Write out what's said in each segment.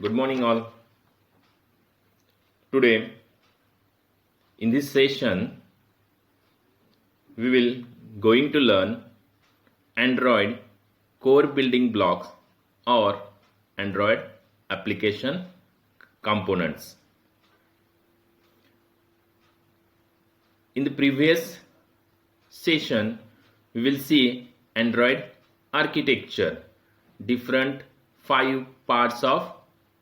Good morning all. Today in this session we will going to learn Android core building blocks or Android application components. In the previous session we will see Android architecture, different 5 parts of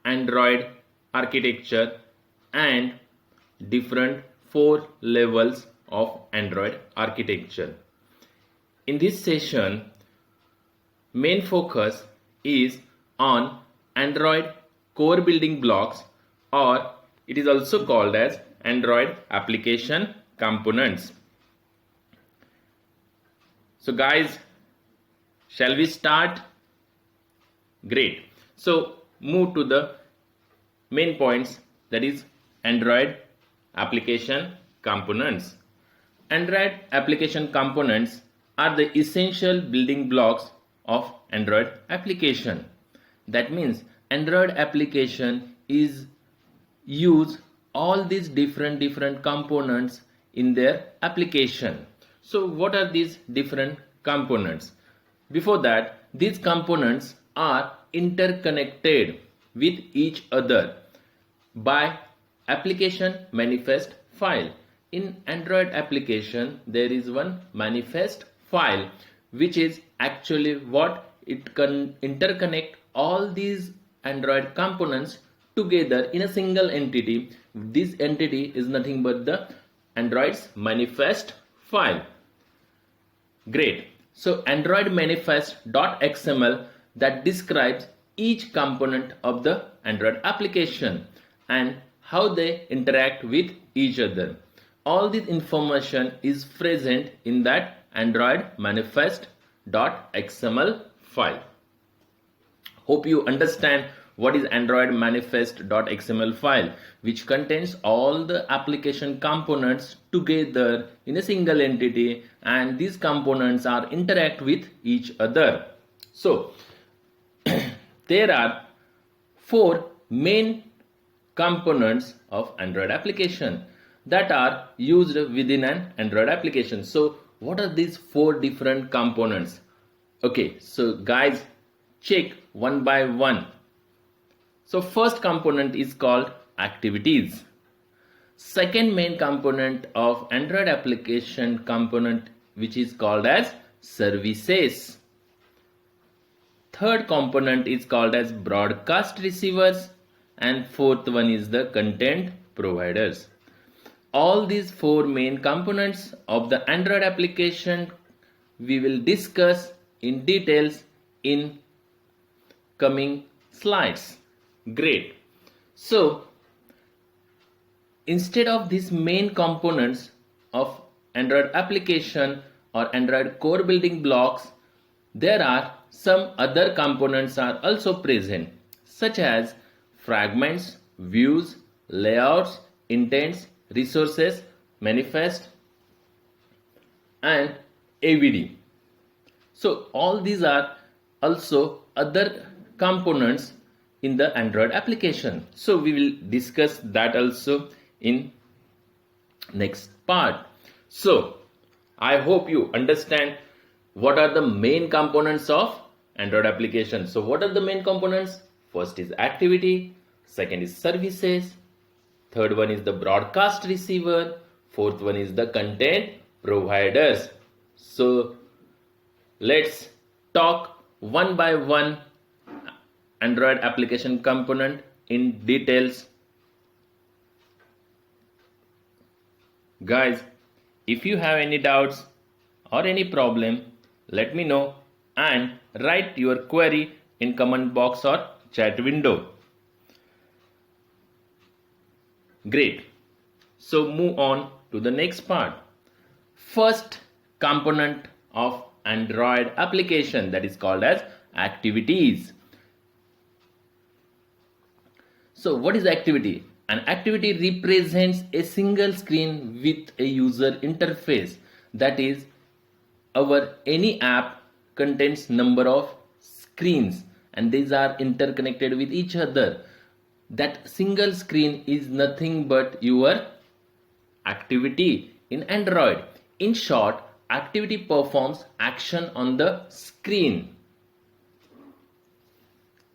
Android architecture and different 4 levels of Android architecture. In this session, main focus is on Android core building blocks, or it is also called as Android application components. So guys, shall we start? Great. So move to the main points, that is Android application components. Android application components are the essential building blocks of Android application. That means Android application is use all these different components in their application. So what are these different components? Before that, these components are interconnected with each other by application manifest file. In Android application, there is one manifest file which is actually what it can interconnect all these Android components together in a single entity. This entity is nothing but the Android's manifest file. Great. So Android manifest.xml that describes each component of the Android application and how they interact with each other. All this information is present in that Android manifest.xml file. Hope you understand what is Android manifest.xml file, which contains all the application components together in a single entity, and these components are interact with each other. So there are 4 main components of Android application that are used within an Android application. So what are these 4 different components? Okay, so guys, check one by one. So first component is called activities. Second main component of Android application component, which is called as services. Third component is called as broadcast receivers, and fourth one is the content providers. All these 4 main components of the Android application we will discuss in details in coming slides. Great. So instead of these main components of Android application or Android core building blocks, there are some other components are also present, such as fragments, views, layouts, intents, resources, manifest, and AVD. So all these are also other components in the Android application. So we will discuss that also in next part. So I hope you understand what are the main components of Android application. So what are the main components? First is activity, second is services, third one is the broadcast receiver, fourth one is the content providers. So let's talk one by one Android application component in details. Guys, if you have any doubts or any problem, let me know and write your query in comment box or chat window. Great. So move on to the next part. First component of Android application, that is called as activities. So what is activity? An activity represents a single screen with a user interface. That is, our any app contains number of screens and these are interconnected with each other. that single screen is nothing but your activity in Android. In short, activity performs action on the screen.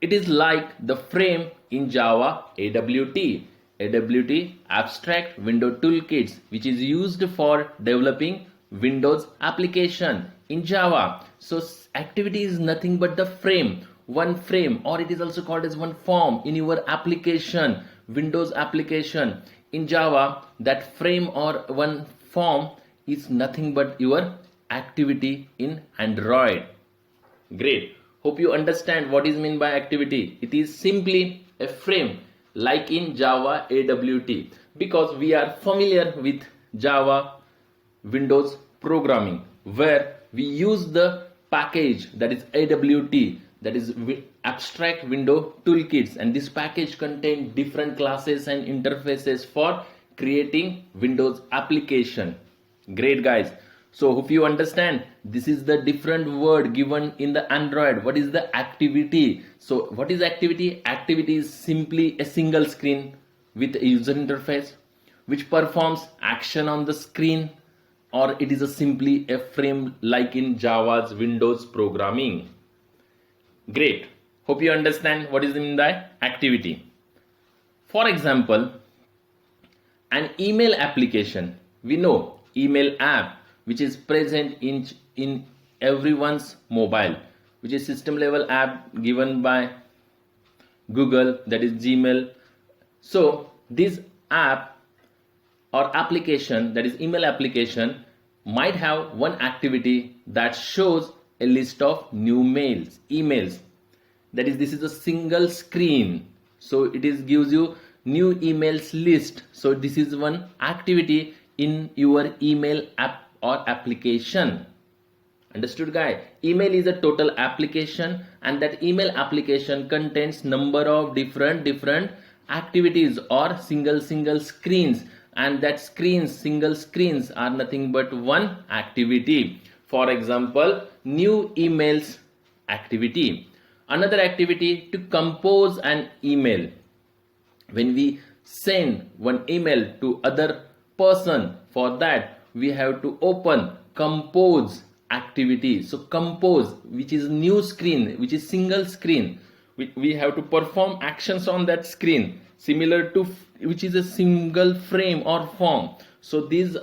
It is like the frame in Java AWT. AWT Abstract Window Toolkits, which is used for developing Windows application in Java. So activity is nothing but the frame, one frame, or it is also called as one form in your application, Windows application. In Java, that frame or one form is nothing but your activity in Android. Great. Hope you understand what is meant by activity. It is simply a frame like in Java AWT, because we are familiar with Java Windows programming, where we use the package that is AWT, that is Abstract Window Toolkits, and this package contains different classes and interfaces for creating Windows application. Great, guys. So hope you understand, this is the different word given in the Android. What is the activity? So what is activity? Activity is simply a single screen with a user interface which performs action on the screen, or it is simply a frame like in Java's Windows programming. Great. Hope you understand what is meant by activity. For example, an email application. We know email app, which is present in everyone's mobile, which is system level app given by Google, that is Gmail. So this app or application, that is email application, might have one activity that shows a list of new emails. That is, this is a single screen, so it is gives you new emails list. So this is one activity in your email app or application. Understood, guy? Email is a total application, and that email application contains number of different activities or single screens, and that single screens are nothing but one activity. For example, new emails activity. Another activity, to compose an email. When we send one email to other person, for that we have to open compose activity. So compose, which is new screen, which is single screen, we have to perform actions on that screen similar to which is a single frame or form. So this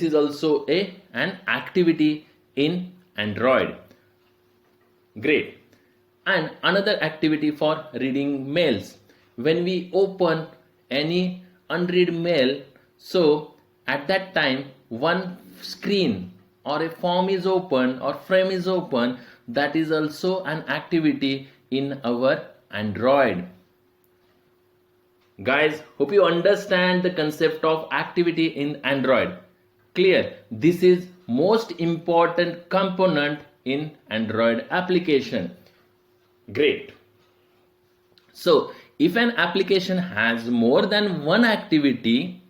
is also an activity in Android. Great. And another activity for reading mails. When we open any unread mail, so at that time one screen or a form is open or frame is open, that is also an activity in our Android. Guys, hope you understand the concept of activity in Android. Clear? This is most important component in Android application. Great. So if an application has more than one activity,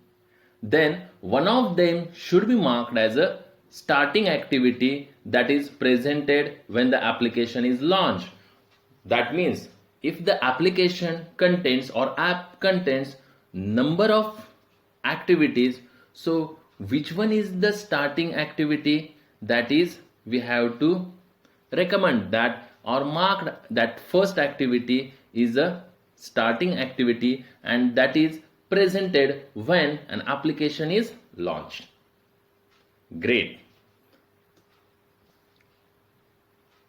then one of them should be marked as a starting activity that is presented when the application is launched. That means if the application contains or app contains number of activities, so which one is the starting activity, that is we have to recommend that or mark that first activity is a starting activity, and that is presented when an application is launched. Great.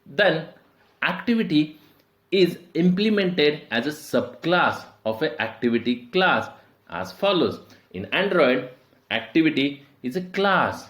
Then activity is implemented as a subclass of an activity class as follows. In Android, activity is a class.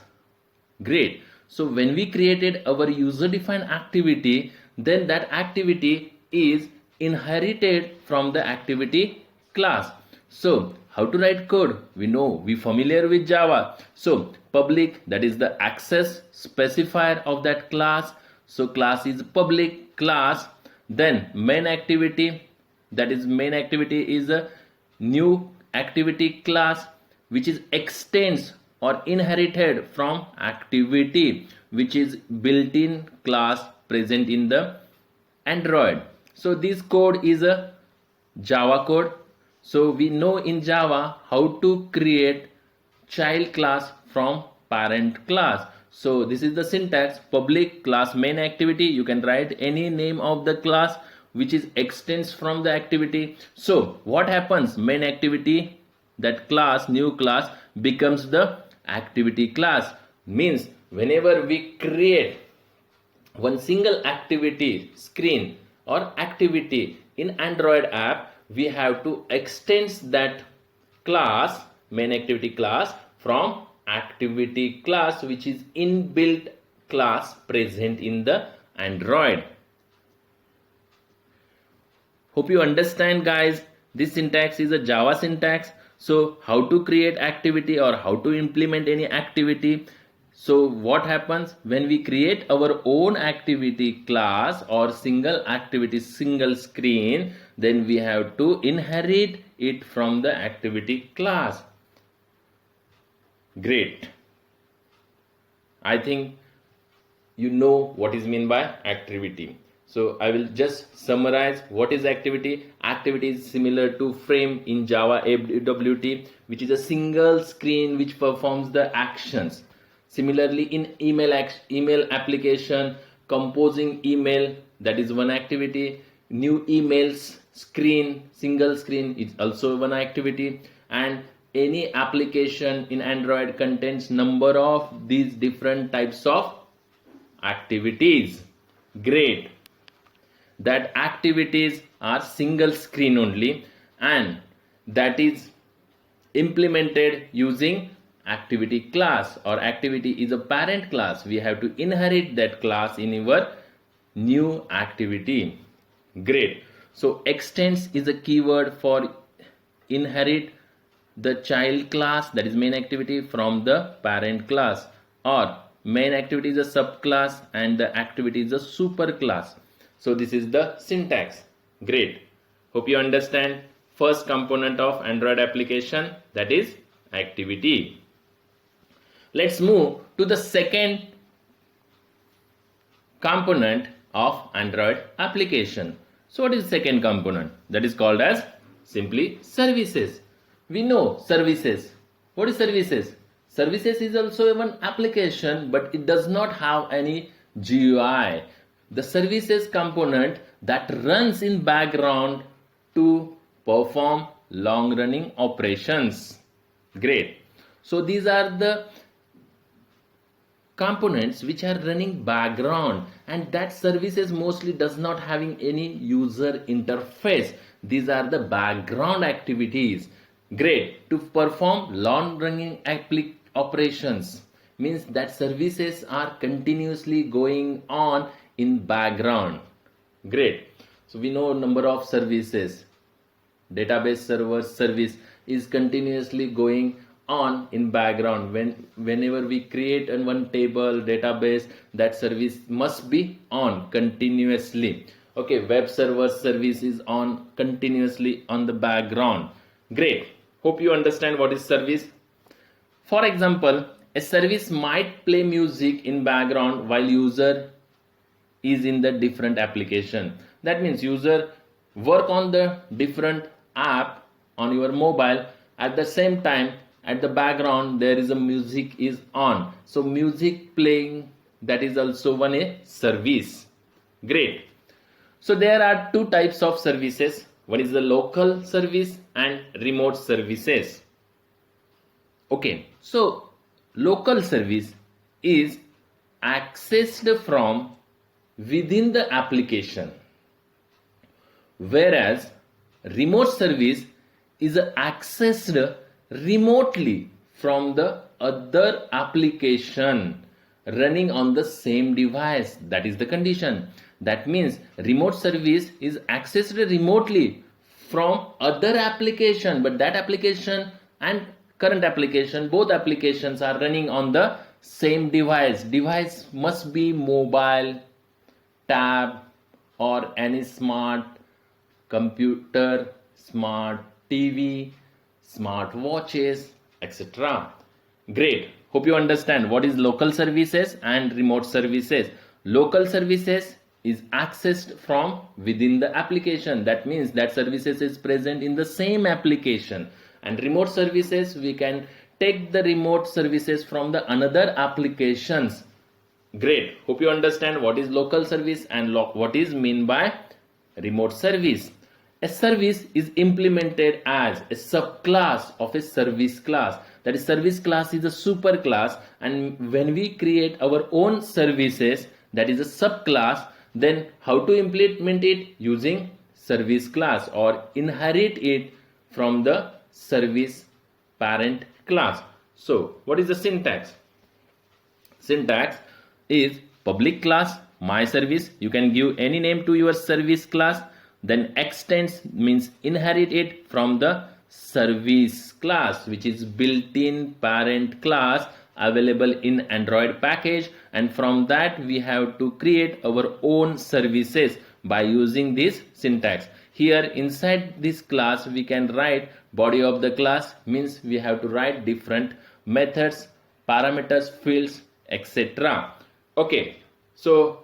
Great. So when we created our user defined activity, then that activity is inherited from the activity class. So how to write code? We know, we familiar with Java. So public, that is the access specifier of that class. So class is public class. Then main activity, that is main activity is a new activity class which is extends or inherited from activity, which is built-in class present in the Android. So this code is a Java code. So we know in Java how to create child class from parent class. So this is the syntax: public class main activity. You can write any name of the class which is extends from the activity. So what happens? Main activity, that class, new class, becomes the activity class. Means whenever we create one single activity screen or activity in Android app, we have to extend that class, main activity class, from activity class, which is inbuilt class present in the Android. Hope you understand, guys. This syntax is a Java syntax. So how to create activity or how to implement any activity? So what happens when we create our own activity class or single activity, single screen? Then we have to inherit it from the activity class. Great. I think you know what is meant by activity. So I will just summarize what is activity. Activity is similar to frame in Java AWT, which is a single screen which performs the actions. Similarly, in email application, composing email, that is one activity. New emails screen, single screen, is also one activity. And any application in Android contains number of these different types of activities. Great. That activities are single screen only, and that is implemented using activity class, or activity is a parent class. We have to inherit that class in our new activity. Great. So extends is a keyword for inherit the child class, that is main activity, from the parent class, or main activity is a subclass and the activity is a superclass. So this is the syntax. Great. Hope you understand first component of Android application, that is activity. Let's move to the second component of Android application. So what is second component? That is called as simply services. We know services. What is services? Services is also one application, but it does not have any GUI. The services component that runs in background to perform long running operations. Great. So these are the components which are running background, and that services mostly does not having any user interface. These are the background activities. Great. To perform long running operations means that services are continuously going on in background. Great. So we know number of services. Database server service is continuously going on in background. Whenever we create one table database, that service must be on continuously. Okay, web server service is on continuously on the background. Great. Hope you understand what is service. For example, a service might play music in background while user is in the different application. That means user work on the different app on your mobile, at the same time at the background there is a music is on. So music playing, that is also one a service. Great. So there are two types of services. One is the local service and remote services. Okay, so local service is accessed from within the application, whereas remote service is accessed remotely from the other application running on the same device. That is the condition. That means remote service is accessed remotely from other application, but that application and current application, both applications are running on the same device. Device must be mobile, tab, or any smart computer, smart TV, smart watches, etc. Great. Hope you understand what is local services and remote services. Local services is accessed from within the application. That means that services is present in the same application. And remote services, we can take the remote services from the another applications. Great. Hope you understand what is local service and what is mean by remote service. A service is implemented as a subclass of a service class. That is, service class is a super class, and when we create our own services, that is a subclass, then how to implement it? Using service class, or inherit it from the service parent class. So what is the syntax? Syntax is public class my service. You can give any name to your service class. Then extends means inherit it from the service class, which is built-in parent class available in Android package, and from that we have to create our own services by using this syntax. Here inside this class we can write body of the class, means we have to write different methods, parameters, fields, etc. Okay, so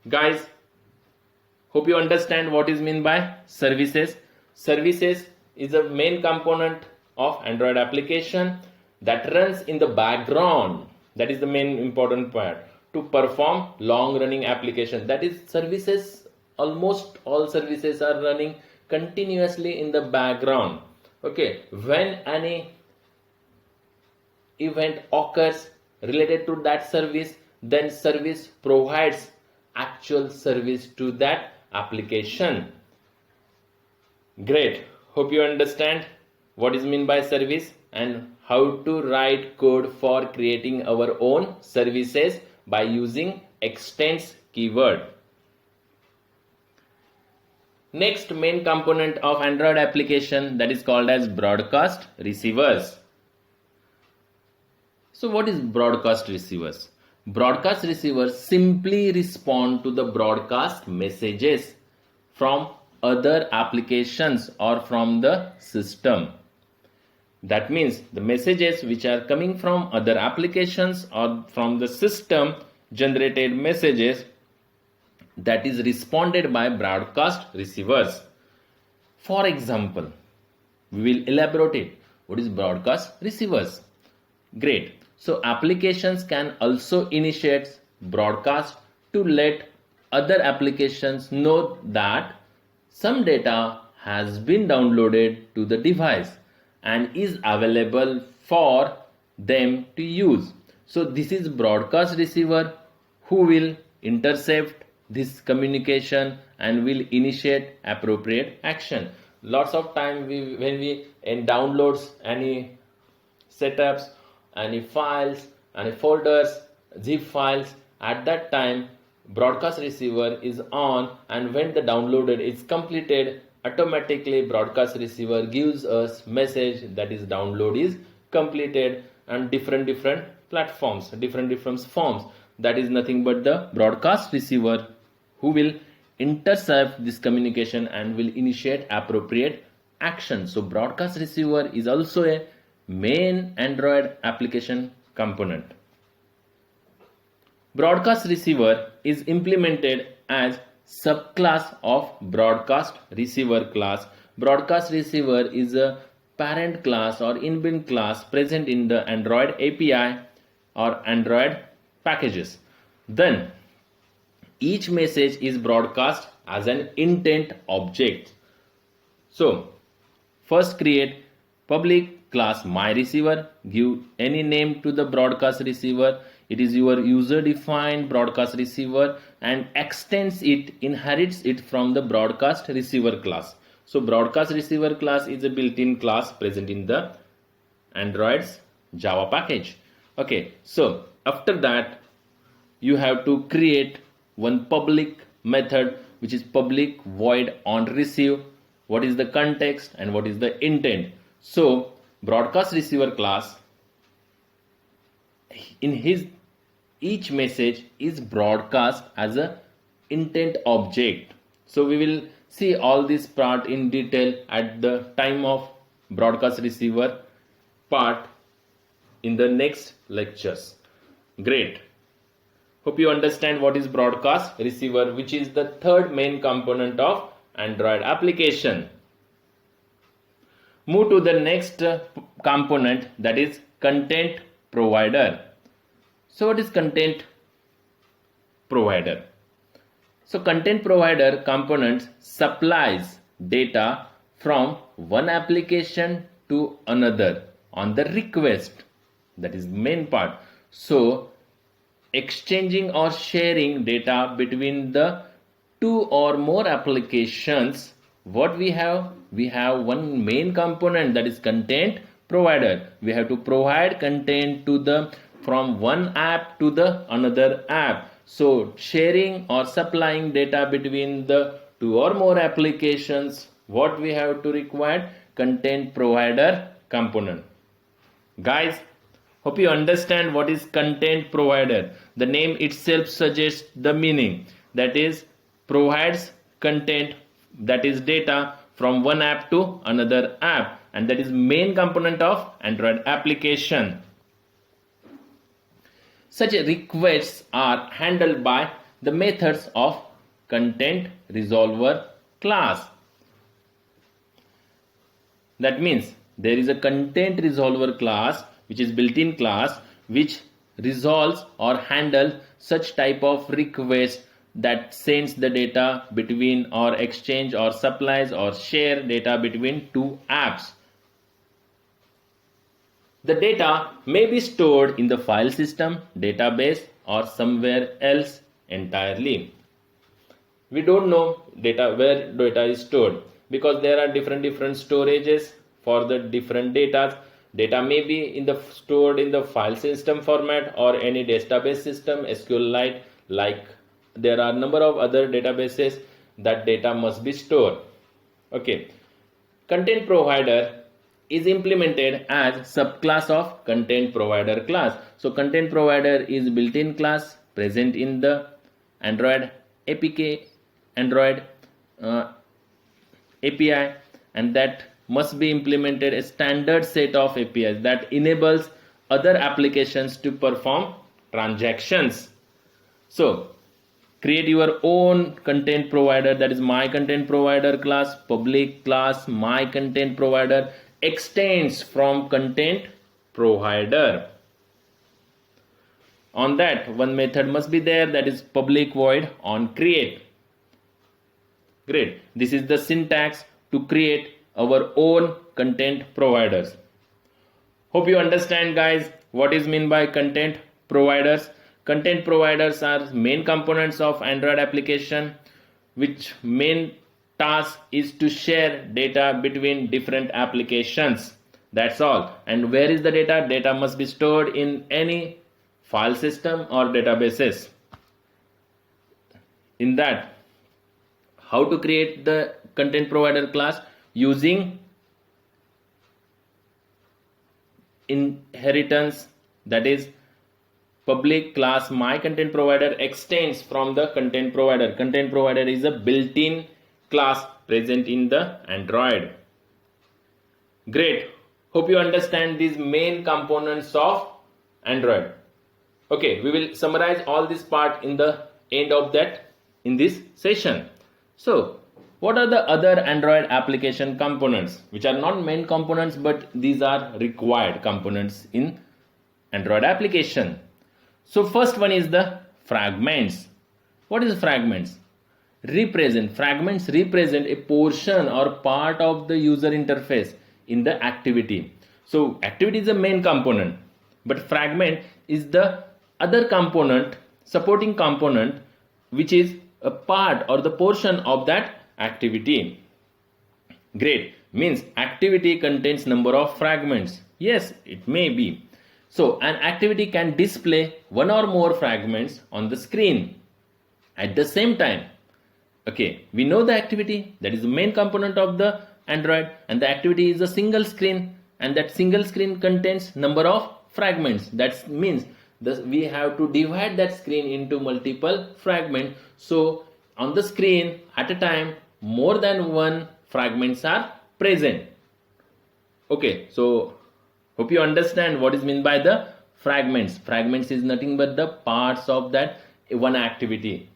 guys, hope you understand what is meant by services. Services is a main component of Android application that runs in the background. That is the main important part to perform long running application. That is, services, almost all services are running continuously in the background. Okay, when any event occurs related to that service, then service provides actual service to that application. Great. Hope you understand what is meant by service and how to write code for creating our own services by using extends keyword. Next main component of Android application, that is called as broadcast receivers. So what is broadcast receivers? Broadcast receivers simply respond to the broadcast messages from other applications or from the system. That means the messages which are coming from other applications or from the system generated messages, that is responded by broadcast receivers. For example, we will elaborate it. What is broadcast receivers? Great. So applications can also initiate broadcast to let other applications know that some data has been downloaded to the device and is available for them to use. So this is broadcast receiver who will intercept this communication and will initiate appropriate action. Lots of time when we downloads any setups, any files, any folders, zip files, at that time broadcast receiver is on, and when the downloaded is completed, automatically broadcast receiver gives us message that is download is completed, and different platforms, different forms. That is nothing but the broadcast receiver who will intercept this communication and will initiate appropriate action. So broadcast receiver is also a main Android application component. Broadcast receiver is implemented as subclass of broadcast receiver class. Broadcast receiver is a parent class or inbuilt class present in the Android API or Android packages. Then each message is broadcast as an intent object. So first create public class my receiver, give any name to the broadcast receiver. It is your user defined broadcast receiver and extends it, inherits it from the broadcast receiver class. So broadcast receiver class is a built-in class present in the Android's Java package. Okay, so after that you have to create one public method which is public void on receive. What is the context and what is the intent? So broadcast receiver class, in his each message is broadcast as a intent object. So we will see all this part in detail at the time of broadcast receiver part in the next lectures. Great. Hope you understand what is broadcast receiver, which is the third main component of Android application. Move to the next component, that is content provider. So what is content provider? So content provider components supplies data from one application to another on the request. That is main part. So exchanging or sharing data between the two or more applications, what we have one main component, that is content provider. We have to provide content to the from one app to the another app. So sharing or supplying data between the two or more applications, what we have to require? Content provider component. Guys, hope you understand what is content provider. The name itself suggests the meaning, that is provides content, that is data from one app to another app, and that is main component of Android application. Such requests are handled by the methods of content resolver class. That means there is a content resolver class which is built-in class which resolves or handles such type of request that sends the data between or exchange or supplies or share data between two apps. The data may be stored in the file system, database, or somewhere else entirely. We don't know where data is stored because there are different storages for the different data. Data may be stored in the file system format or any database system, SQLite, like there are number of other databases that data must be stored. Okay, content provider is implemented as subclass of content provider class. So content provider is built-in class present in the Android APK, Android API, and that must be implemented a standard set of APIs that enables other applications to perform transactions. So create your own content provider, that is my content provider class. Public class my content provider extends from content provider. On that, one method must be there, that is public void on create. Great. This is the syntax to create our own content providers. Hope you understand, guys, what is meant by content providers. Content providers are main components of Android application, which main task is to share data between different applications. That's all. And where is the data? Data must be stored in any file system or databases. In that, how to create the content provider class? Using inheritance, that is public class my content provider extends from the content provider. Content provider is a built-in class present in the Android. Great. Hope you understand these main components of Android. Okay, we will summarize all this part in the end of that in this session. So what are the other Android application components, which are not main components but these are required components in Android application? So first one is the fragments. What is fragments? Fragments represent a portion or part of the user interface in the activity. So activity is the main component, but fragment is the other component, supporting component, which is a part or the portion of that activity. Great. Means activity contains number of fragments. Yes, it may be. So an activity can display one or more fragments on the screen at the same time. Okay, we know the activity, that is the main component of the Android, and the activity is a single screen, and that single screen contains number of fragments. That means we have to divide that screen into multiple fragments. So on the screen at a time more than one fragments are present. Okay, so hope you understand what is meant by the fragments. Fragments is nothing but the parts of that one activity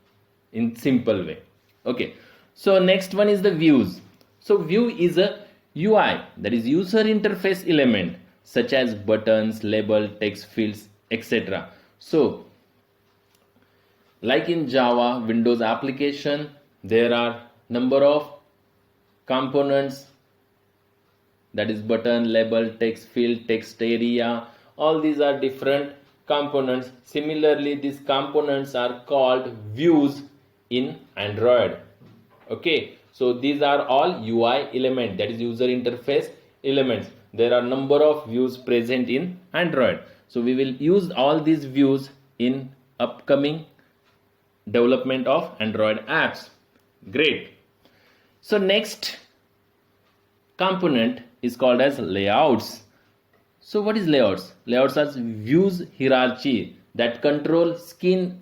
in simple way. Okay, so next one is the views. So view is a UI, that is user interface element, such as buttons, label, text fields, etc. So like in Java, Windows application, there are number of components, that is button, label, text field, text area. All these are different components. Similarly, these components are called views in Android. Okay, so these are all UI element, that is user interface elements. There are number of views present in Android. So we will use all these views in upcoming development of Android apps. Great. So next component is called as layouts. So what is layouts? Layouts are views hierarchy that control screen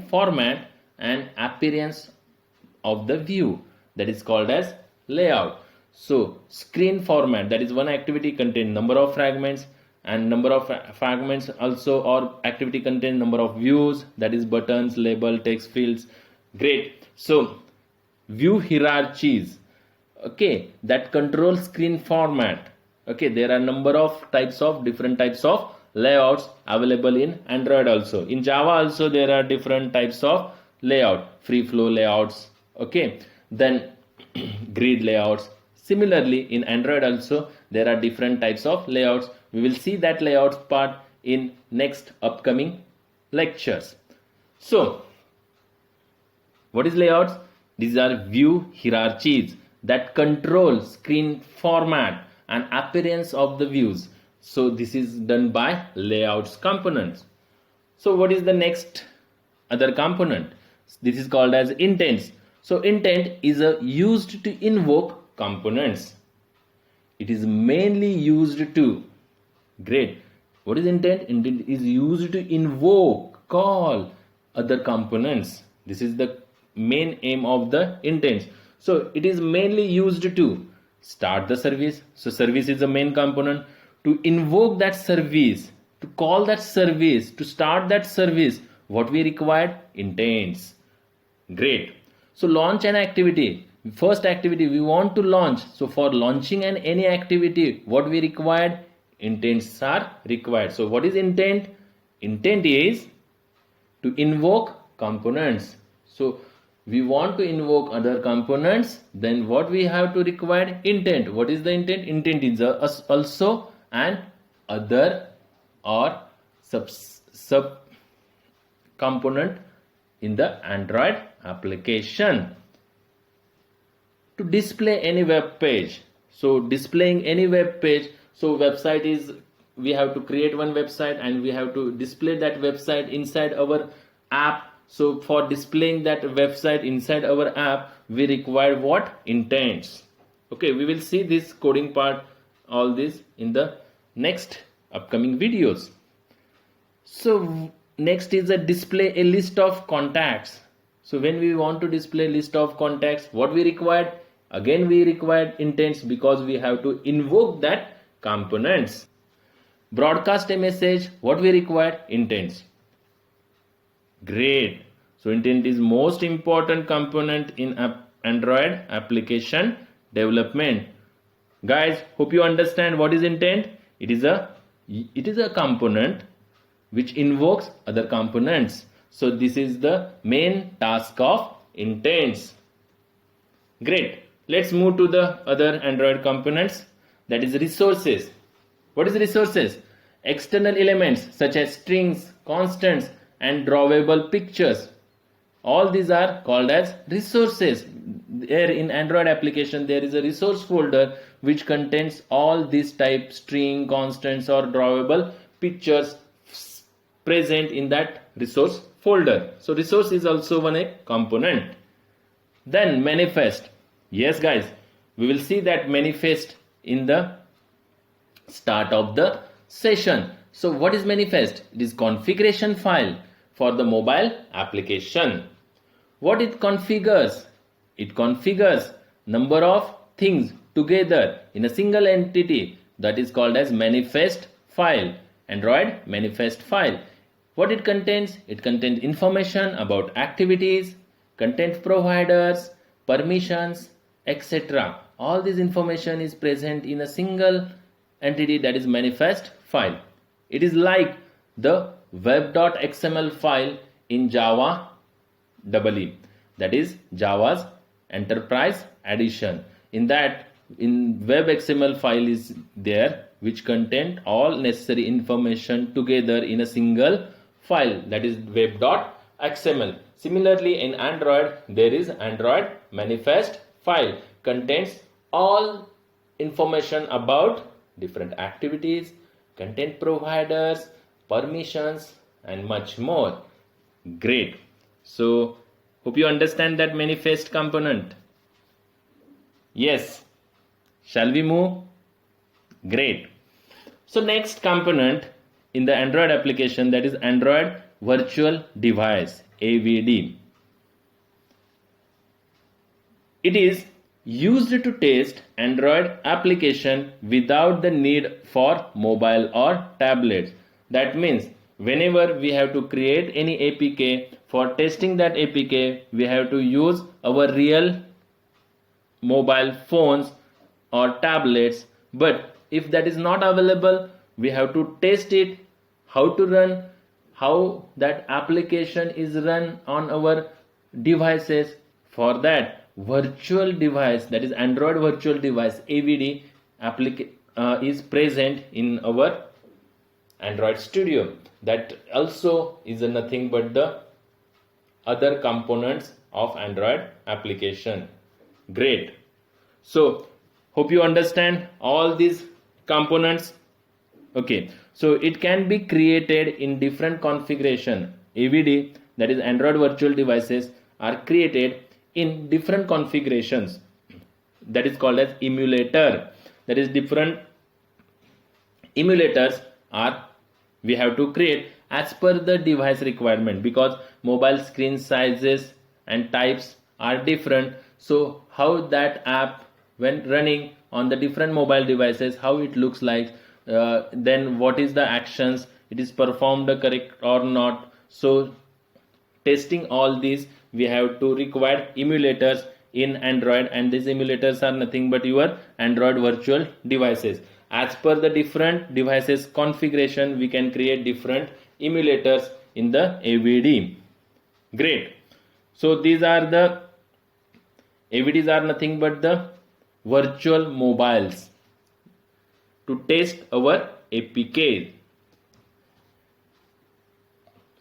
format and appearance of the view, that is called as layout. So screen format, that is one activity contain number of fragments, and number of fragments also, or activity contain number of views, that is buttons, label, text fields. Great. So view hierarchies, okay, that control screen format. Okay, there are number of different types of layouts available in Android also. In Java also there are different types of layout, free flow layouts, okay, then grid layouts. Similarly in Android also there are different types of layouts. We will see that layouts part in next upcoming lectures. So what is layouts? These are view hierarchies that control screen format and appearance of the views. So this is done by layouts components. So what is the next other component? This is called as intents. So intent is used to invoke components. It is mainly used to, great. What is intent? Intent is used to invoke, call other components. This is the main aim of the intents. So it is mainly used to start the service. So service is the main component. To invoke that service, to call that service, to start that service, what we required? Intents. Great. So launch an activity. First activity we want to launch. So for launching any activity, what we required? Intents are required. So what is intent? Intent is to invoke components. So we want to invoke other components, then what we have to require? Intent. What is the intent? Intent is also an other or sub component in the Android application. To display any web page. So displaying any web page, so website is, we have to create one website and we have to display that website inside our app. So for displaying that website inside our app, we require what? Intents. Okay, we will see this coding part, all this in the next upcoming videos. So next is a display a list of contacts. So when we want to display list of contacts, what we required? Again we required intents because we have to invoke that components. Broadcast a message, what we required? Intents. Great. So intent is most important component in Android application development. Guys, hope you understand what is intent. It is a component which invokes other components. So this is the main task of intents. Great. Let's move to the other Android components, that is resources. What is resources? External elements such as strings, constants and drawable pictures. All these are called as resources. There in Android application there is a resource folder which contains all these type string, constants or drawable pictures present in that resource folder. So resource is also one a component. Then manifest. Yes guys, we will see that manifest in the start of the session. So what is manifest? It is configuration file for the mobile application. What it configures? It configures number of things together in a single entity, that is called as manifest file. Android manifest file. What it contains? It contains information about activities, content providers, permissions, etc. All this information is present in a single entity, that is manifest file. It is like the web.xml file in Java EE, that is Java's enterprise edition. In that, in web XML file is there which contain all necessary information together in a single file, that is web.xml. Similarly, in Android there is Android manifest file, contains all information about different activities, content providers, permissions and much more. Great. So hope you understand that manifest component. Yes. Shall we move? Great. So next component in the Android application, that is Android Virtual Device, AVD. It is used to test Android application without the need for mobile or tablets. That means whenever we have to create any APK, for testing that APK we have to use our real mobile phones or tablets. But if that is not available, we have to test it, how to run, how that application is run on our devices. For that, virtual device, that is Android Virtual Device, AVD is present in our Android Studio. That also is nothing but the other components of Android application. Great. So hope you understand all these components. Okay, so it can be created in different configuration. AVD, that is Android Virtual Devices, are created in different configurations, that is called as emulator. That is different emulators are we have to create as per the device requirement, because mobile screen sizes and types are different. So how that app when running on the different mobile devices, how it looks like, then what is the actions, it is performed correct or not. So testing all these, we have to require emulators in Android, and these emulators are nothing but your Android virtual devices. As per the different devices configuration, we can create different emulators in the AVD. Great. So these are the AVDs are nothing but the virtual mobiles to test our APK.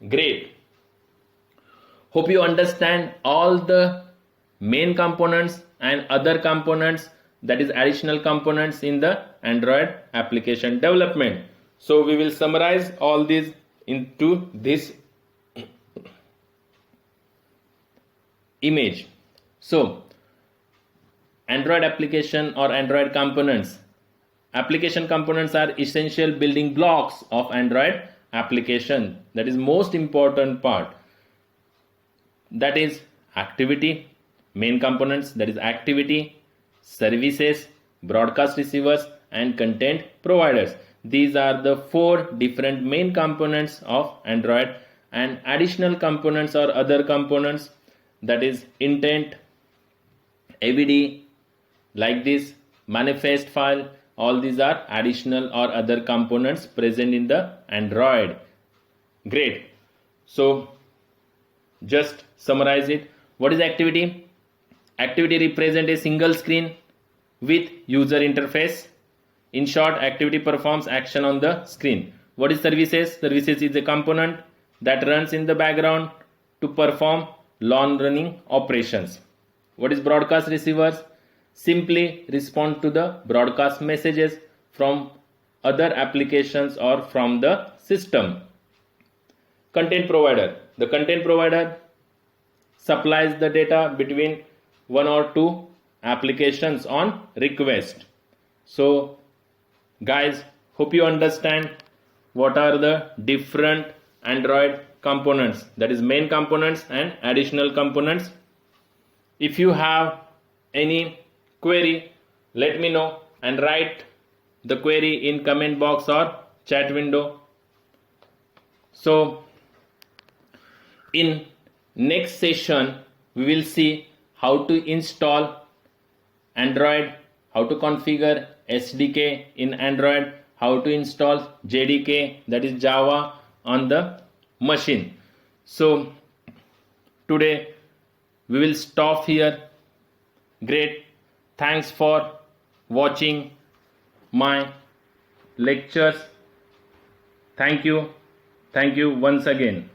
Great. Hope you understand all the main components and other components, that is additional components in the Android application development. So we will summarize all these into this image. So Android application or Android components. Application components are essential building blocks of Android application. That is most important part. That is activity, main components, that is activity, services, broadcast receivers and content providers. These are the four different main components of Android, and additional components or other components, that is intent, AVD, like this manifest file. All these are additional or other components present in the Android. Great. So just summarize it. What is activity? Activity represents a single screen with user interface. In short, activity performs action on the screen. What is services? Services is a component that runs in the background to perform long running operations. What is broadcast receivers? Simply respond to the broadcast messages from other applications or from the system. Content provider. The content provider supplies the data between one or two applications on request. So guys, hope you understand what are the different Android components, that is main components and additional components. If you have any query, let me know and write the query in comment box or chat window. So In next session, we will see how to install Android, how to configure SDK in Android, how to install JDK, that is Java, on the machine. So today we will stop here. Great. Thanks for watching my lectures. Thank you. Thank you once again.